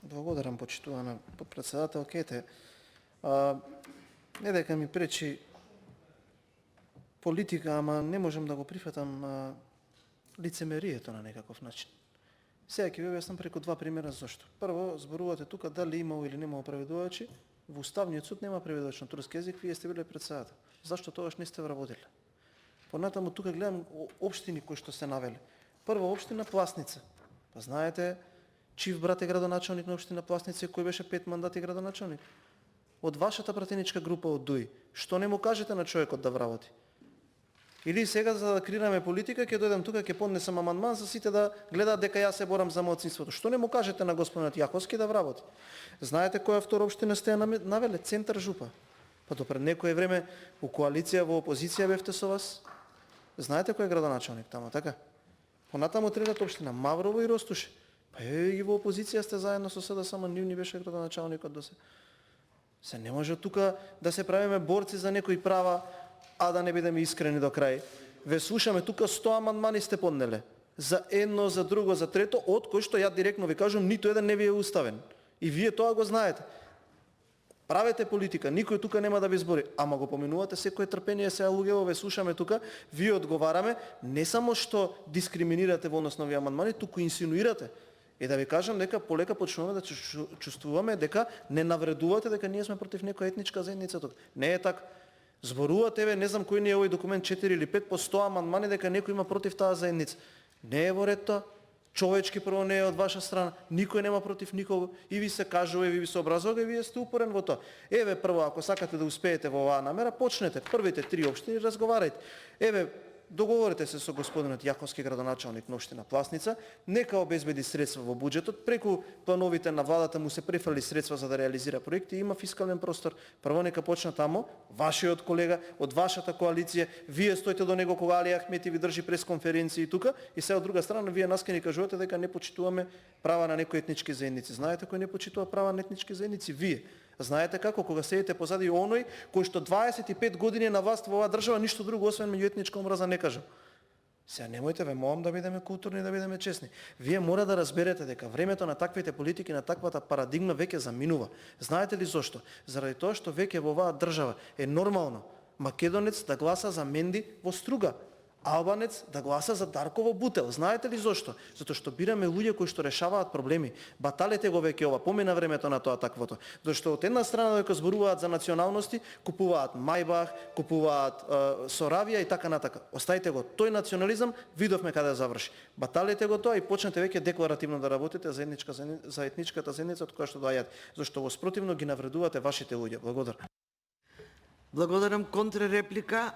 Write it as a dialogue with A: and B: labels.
A: Благодарам, почитувана подпредседател. Кете, не дека ми пречи политика, ама не можам да го прифатам лицемерието на некаков начин. Сега ќе ви објаснам преку два примера зашто. Прво, зборувате тука дали имало или немало преведувачи. Во Уставниот суд нема преведувач на турски јазик, вие сте биле председател. Зашто тогаш не сте вработиле? Понатаму тука гледам општини кои што се навели. Прва општина Пласница. Па знаете, чив брат е градоначалник на општина Пласница, кој беше 5 мандати градоначалник. Од вашата пратеничка група од ДУИ. Што не му кажете на човекот да вработи? Или сега за да креираме политика, ќе дојдем тука, ќе поднесам амандман за сите да гледаат дека јас се борам за малцинството. Што не му кажете на господинот Јаковски да вработи? Знаете која втора општина сте ја навеле? Центар Жупа. Па до пред некое време во коалиција, во опозиција бевте со вас. Знаете кој е градоначалник таму, така? Понатаму третата општина Маврово и Ростуше. Па и во опозиција сте заедно со СДСМ, само нивни беше градоначалникот до се. Се не може тука да се правиме борци за некои права, а да не бидеме искрени до крај. Ве слушаме тука 100 амандмани сте поднеле. За едно, за друго, за трето, од кој што ја директно ви кажам, ниту еден не ви е уставен. И вие тоа го знаете. Правете политика, никој тука нема да ви збори, ама го поминувате секој трпение, сега луѓево ве слушаме тука, вие одговараме, не само што дискриминирате во однос на овие амандмани, туку инсинуирате. И да ви кажам дека полека почнуваме да чувствуваме дека не навредувате дека ние сме против некоја етничка заедница тука. Не е така. Зборувате, не знам кој ни е овој документ 4 или 5 по 100 амандмани дека некој има против таа заедница. Не е во ред тоа. Човечки прво не е од ваша страна. Никој нема против никого. И ви се кажува, и ви се образува, и вие сте упорен во тоа. Еве прво, ако сакате да успеете во оваа намера, почнете. Првите 3 општини разговарајте. Еве, договорете се со господинот Јаковски, градоначалник на општина Пласница, нека обезбеди средства во буџетот, преку плановите на владата му се префрли средства за да реализира проекти, има фискален простор. Прво нека почна тамо, вашиот колега од вашата коалиција, вие стоите до него кога Али Ахмети ви држи пресконференции тука, и се од друга страна вие нас ке ни кажувате дека не почитуваме права на некои етнички заедници. Знаете кој не почитува права на етнички заедници? Вие. Знаете како, кога седите позади оној кој што 25 години на власт во оваа држава ништо друго освен меѓуетничка омраза не кажа. Сега немојте, ве молам да бидеме културни, да бидеме честни. Вие мора да разберете дека времето на таквите политики, на таквата парадигма веќе заминува. Знаете ли зошто? Заради тоа што веќе во оваа држава е нормално македонец да гласа за Менди во Струга, албанец да гласа за Дарко во Бутел. Знаете ли зошто? Затоа што бираме луѓе кои што решаваат проблеми. Баталете го веќе ова, помина времето на тоа таквото. Зашто од една страна дека зборуваат за националности, купуваат Мајбах, купуваат Соравија и така натака. Оставите го тој национализам, видовме каде заврши. Баталете го тоа и почнете веќе декларативно да работите за етничката заедница од која што доаѓате. Зашто во спротивно ги навредувате вашите луѓе. Благодарам.
B: Благодарам. Контрреплика.